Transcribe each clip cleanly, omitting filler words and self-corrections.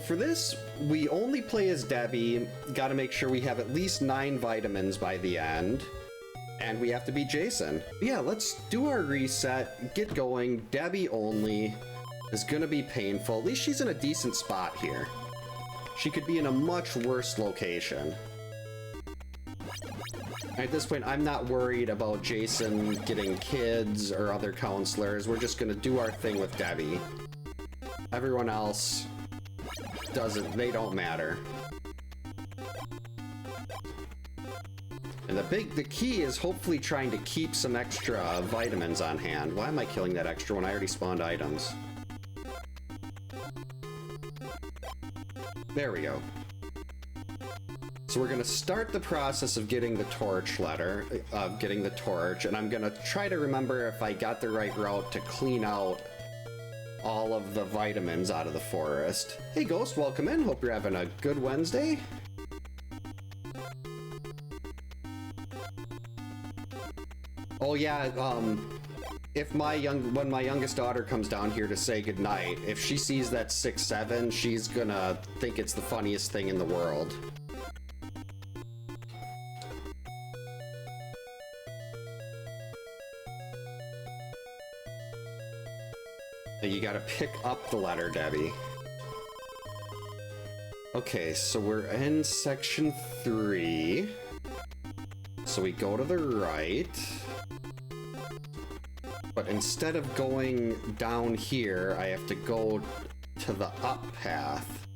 For this, we only play as Debbie. Gotta make sure we have at least 9 vitamins by the end. And we have to beat Jason. Yeah, let's do our reset, get going. Debbie only is gonna be painful. At least she's in a decent spot here. She could be in a much worse location. At this point, I'm not worried about Jason getting kids or other counselors. We're just gonna do our thing with Debbie. Everyone else they don't matter. And the key is hopefully trying to keep some extra vitamins on hand. Why am I killing that extra when I already spawned items? There we go. So we're gonna start the process of getting the torch getting the torch, and I'm gonna try to remember if I got the right route to clean out all of the vitamins out of the forest. Hey Ghost, welcome in. Hope you're having a good Wednesday. Oh yeah, when my youngest daughter comes down here to say goodnight, if she sees that 6-7, she's gonna think it's the funniest thing in the world. You gotta pick up the letter, Debbie. Okay, so we're in section 3. So we go to the right. But instead of going down here, I have to go to the up path.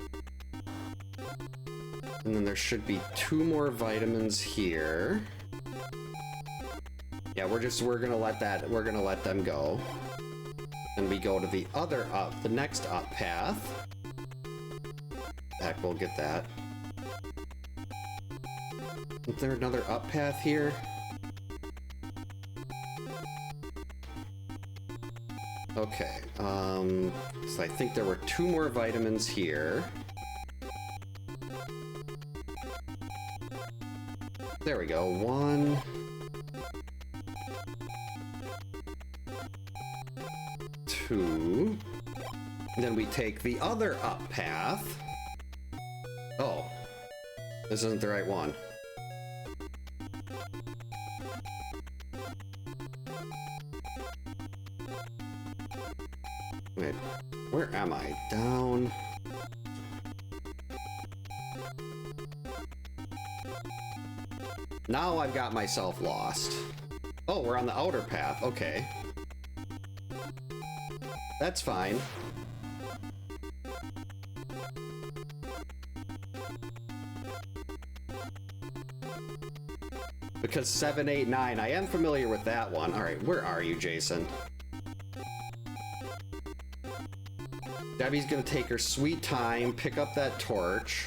And then there should be 2 more vitamins here. Yeah, we're gonna let them go. And we go to the the next up path. Heck, we'll get that. Is there another up path here? Okay, so I think there were 2 more vitamins here. There we go, 1. 2. Then we take the other up path. Oh, this isn't the right one. Wait, where am I? Down. Now I've got myself lost. Oh, we're on the outer path. Okay. That's fine. Because 7, 8, 9, I am familiar with that one. Alright, where are you, Jason? Debbie's gonna take her sweet time, pick up that torch.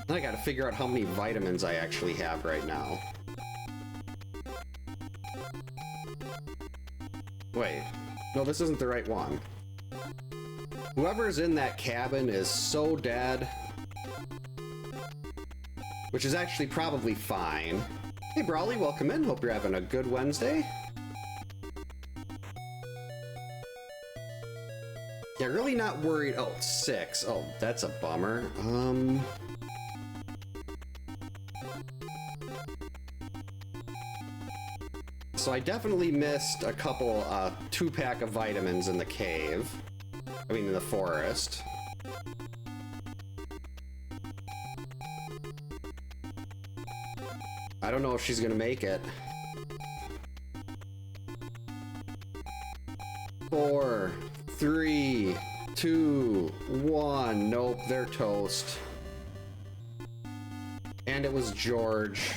Then I gotta figure out how many vitamins I actually have right now. Wait, no, this isn't the right one. Whoever's in that cabin is so dead. Which is actually probably fine. Hey Brawley, welcome in. Hope you're having a good Wednesday. Yeah, really not worried. Oh, 6. Oh, that's a bummer. So I definitely missed a couple, 2-pack of vitamins in the cave. I mean, in the forest. I don't know if she's gonna make it. 4, 3, 2, 1. Nope, they're toast. And it was George.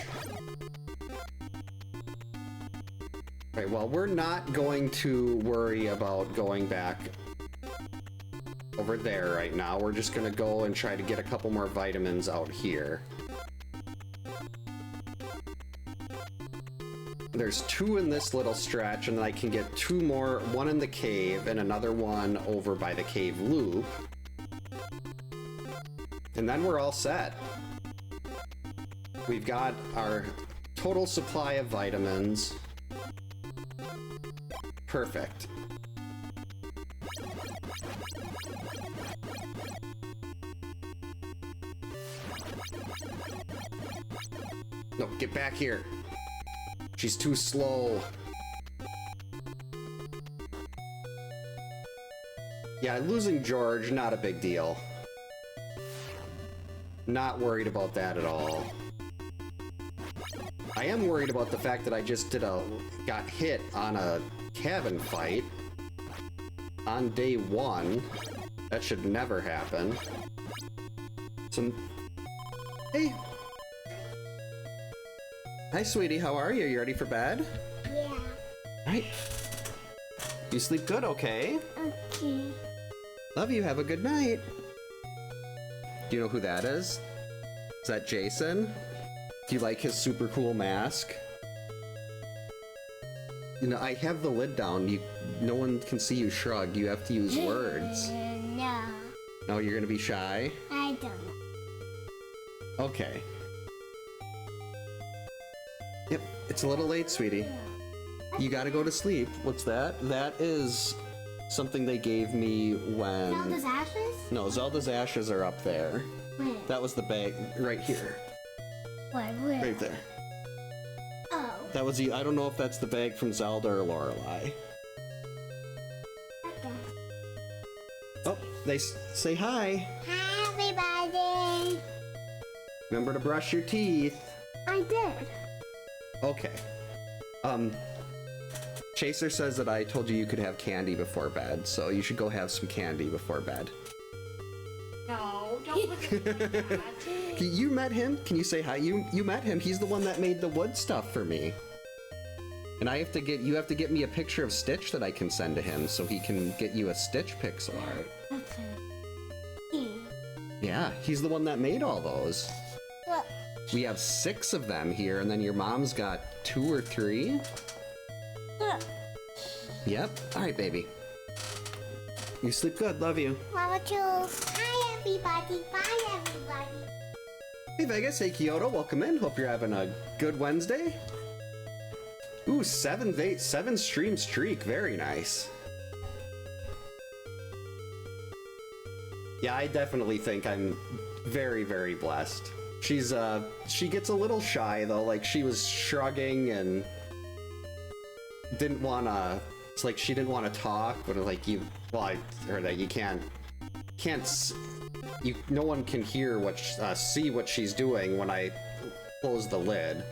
Right, well, we're not going to worry about going back over there right now. We're just gonna go and try to get a couple more vitamins out here. There's 2 in this little stretch, and then I can get 2 more, 1 in the cave and another one over by the cave loop. And then we're all set. We've got our total supply of vitamins. Perfect. No, get back here. She's too slow. Yeah, losing George, not a big deal. Not worried about that at all. I am worried about the fact that I just got hit on a cabin fight on day 1. That should never happen. So, hey. Hi, sweetie. How are you? You ready for bed? Yeah. All right. You sleep good, okay? Okay. Love you. Have a good night. Do you know who that is? Is that Jason? Do you like his super cool mask? You know, I have the lid down. No one can see you shrug. You have to use words. No. No, you're gonna be shy? I don't know. Okay. Yep, it's a little late, sweetie. You gotta go to sleep. What's that? That is something they gave me when... Zelda's ashes? No, Zelda's ashes are up there. Where? That was the bag right here. Where? Right there. Oh. That was the... I don't know if that's the bag from Zelda or Lorelei. Okay. Oh, they say hi. Hi, everybody. Remember to brush your teeth. I did. Okay. Chaser says that I told you could have candy before bed, so you should go have some candy before bed. No, don't look at that. You met him? Can you say hi? You met him. He's the one that made the wood stuff for me. And you have to get me a picture of Stitch that I can send to him so he can get you a Stitch pixel art. Okay. Yeah, he's the one that made all those. Look. We have 6 of them here, and then your mom's got 2 or 3. Look. Yep. All right, baby. You sleep good. Love you. Mama too. Hi, everybody. Bye, everybody. Hey, Vegas. Hey, Kyoto. Welcome in. Hope you're having a good Wednesday. Ooh, 7 stream streak. Very nice. Yeah, I definitely think I'm very, very blessed. She gets a little shy though, like she was shrugging and didn't wanna, it's like she didn't want to talk, but like I heard that you can't, no one can hear see what she's doing when I close the lid.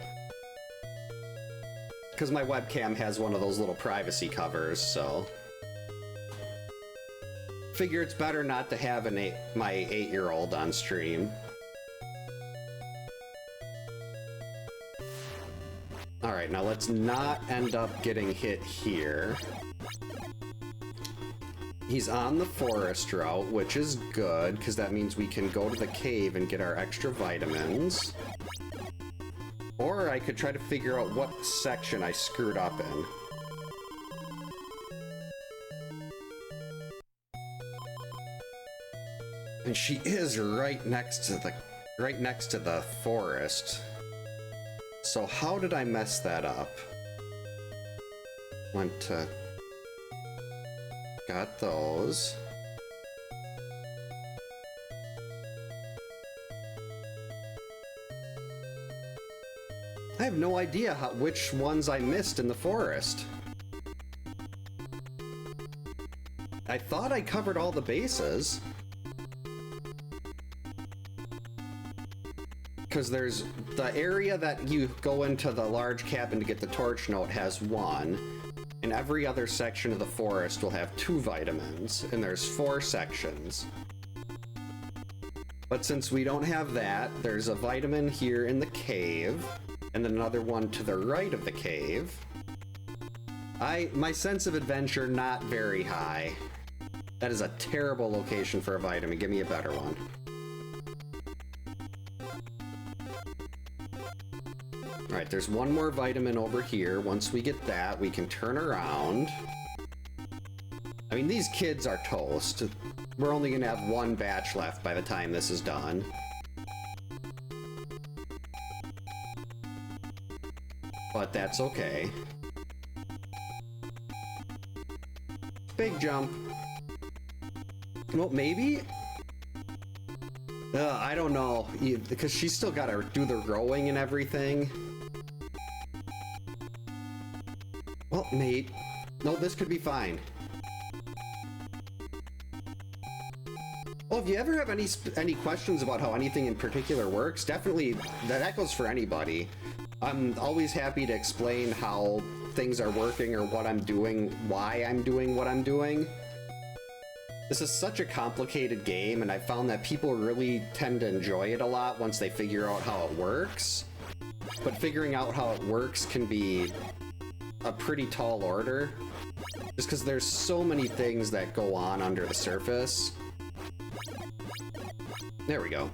Because my webcam has one of those little privacy covers, so. Figure it's better not to have my 8-year-old on stream. Alright, now let's not end up getting hit here. He's on the forest route, which is good, because that means we can go to the cave and get our extra vitamins. Or I could try to figure out what section I screwed up in. And she is right next to the forest. So how did I mess that up? Went to... Got those. I have no idea which ones I missed in the forest. I thought I covered all the bases. Because there's the area that you go into the large cabin to get the torch note has 1, and every other section of the forest will have 2 vitamins, and there's 4 sections. But since we don't have that, there's a vitamin here in the cave, and then another one to the right of the cave. My sense of adventure not very high. That is a terrible location for a vitamin. Give me a better one. Alright, there's one more vitamin over here. Once we get that, we can turn around. I mean, these kids are toast. We're only gonna have 1 batch left by the time this is done. But that's okay. Big jump. Well, maybe? I don't know, because she's still got to do the rowing and everything. Well, mate. No, this could be fine. Well, if you ever have any questions about how anything in particular works, definitely, that goes for anybody. I'm always happy to explain how things are working or what I'm doing, why I'm doing what I'm doing. This is such a complicated game, and I found that people really tend to enjoy it a lot once they figure out how it works. But figuring out how it works can be a pretty tall order, just because there's so many things that go on under the surface. There we go.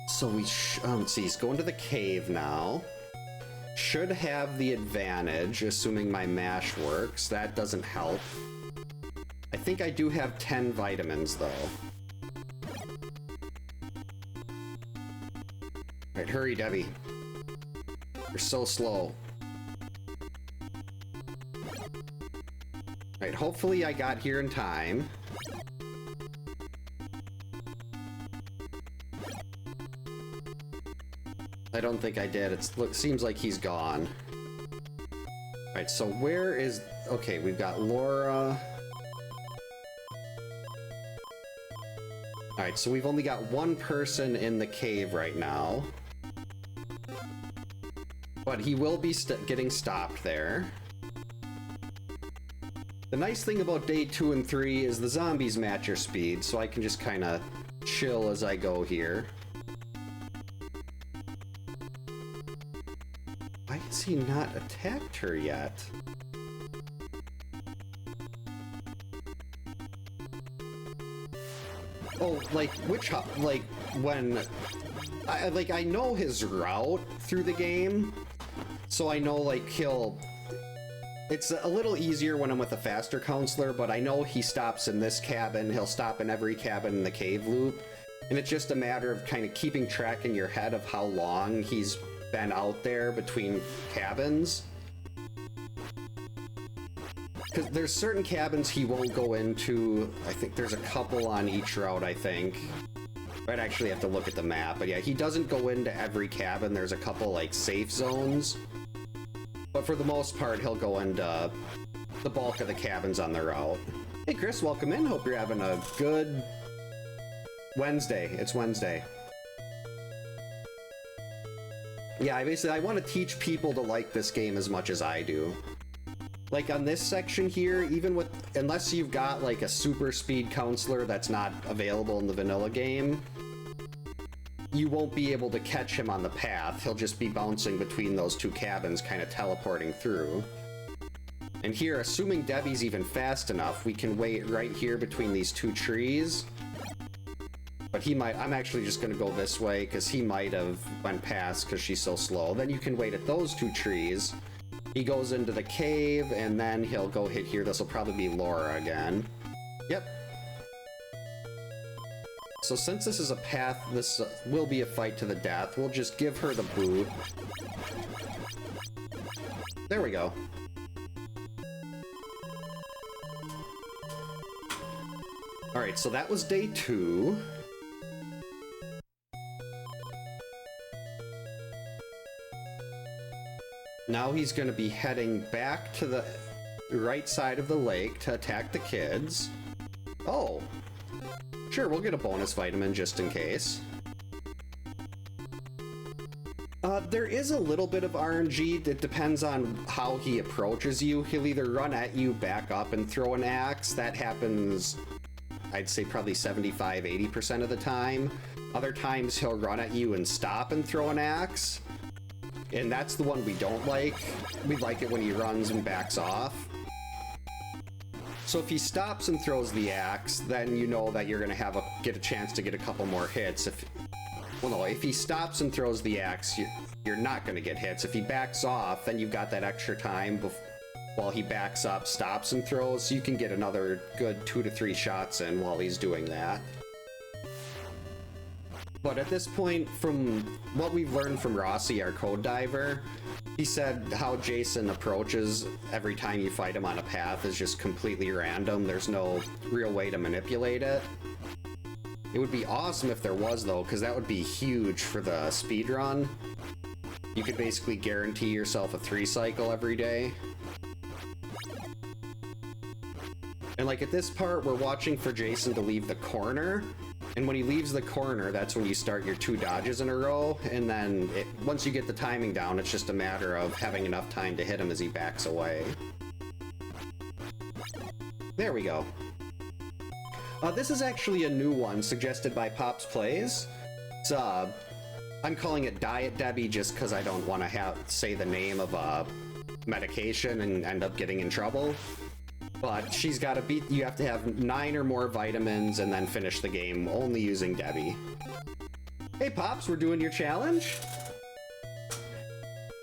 So we let's see, he's going to the cave now. Should have the advantage, assuming my mash works. That doesn't help. I think I do have 10 vitamins, though. Alright, hurry, Debbie. You're so slow. Alright, hopefully I got here in time. I don't think I did. It seems like he's gone. Alright, so where is... Okay, we've got Laura... Alright, so we've only got one person in the cave right now. But he will be getting stopped there. The nice thing about day 2 and 3 is the zombies match your speed, so I can just kind of chill as I go here. Why has he not attacked her yet? Oh, like, like, when... I know his route through the game, so I know, like, he'll... It's a little easier when I'm with a faster counselor, but I know he stops in this cabin, he'll stop in every cabin in the cave loop, and it's just a matter of kind of keeping track in your head of how long he's been out there between cabins. Because there's certain cabins he won't go into. I think there's a couple on each route, I think. I'd actually have to look at the map, but yeah, he doesn't go into every cabin. There's a couple, like, safe zones. But for the most part, he'll go into the bulk of the cabins on the route. Hey, Chris, welcome in. Hope you're having a good Wednesday. It's Wednesday. Yeah, I want to teach people to like this game as much as I do. Like on this section here, even with, unless you've got like a super speed counselor that's not available in the vanilla game, you won't be able to catch him on the path. He'll just be bouncing between those two cabins, kind of teleporting through. And here, assuming Debbie's even fast enough, we can wait right here between these two trees. But he might, I'm actually just gonna go this way because he might have went past because she's so slow. Then you can wait at those two trees. He goes into the cave, and then he'll go hit here. This will probably be Laura again. Yep. So since this is a path, this will be a fight to the death. We'll just give her the boot. There we go. Alright, so that was day 2. Now he's going to be heading back to the right side of the lake to attack the kids. Oh. Sure, we'll get a bonus vitamin just in case. There is a little bit of RNG that depends on how he approaches you. He'll either run at you, back up, and throw an axe. That happens, I'd say probably 75–80% of the time. Other times he'll run at you and stop and throw an axe. And that's the one we don't like. We like it when he runs and backs off. So if he stops and throws the axe, then you know that you're gonna get a chance to get a couple more hits. Well, no, if he stops and throws the axe, you're not gonna get hits. If he backs off, then you've got that extra time while he backs up, stops and throws, so you can get another good 2 to 3 shots in while he's doing that. But at this point, from what we've learned from Rossi, our code diver, he said how Jason approaches every time you fight him on a path is just completely random. There's no real way to manipulate it. It would be awesome if there was, though, because that would be huge for the speedrun. You could basically guarantee yourself a 3 cycle every day. And like at this part, we're watching for Jason to leave the corner. And when he leaves the corner, that's when you start your 2 dodges in a row. And then once you get the timing down, it's just a matter of having enough time to hit him as he backs away. There we go. This is actually a new one suggested by Pops Plays. It's, I'm calling it Diet Debbie just because I don't want to say the name of a medication and end up getting in trouble. But she's got to beat, you have to have 9 or more vitamins and then finish the game only using Debbie. Hey Pops, we're doing your challenge.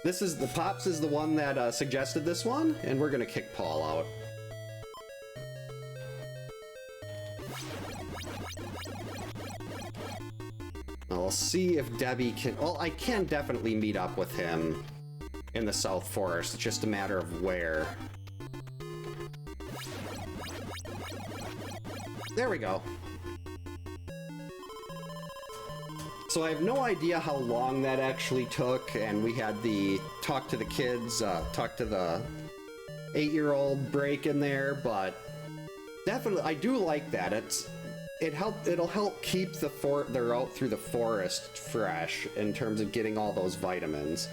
Pops is the one that suggested this one, and we're gonna kick Paul out. I'll see if Debbie can, well, I can definitely meet up with him in the South Forest. It's just a matter of where. There we go. So I have no idea how long that actually took, and we had the talk to the kids, talk to the 8-year-old break in there, but definitely I do like that. It'll help keep the route through the forest fresh in terms of getting all those vitamins.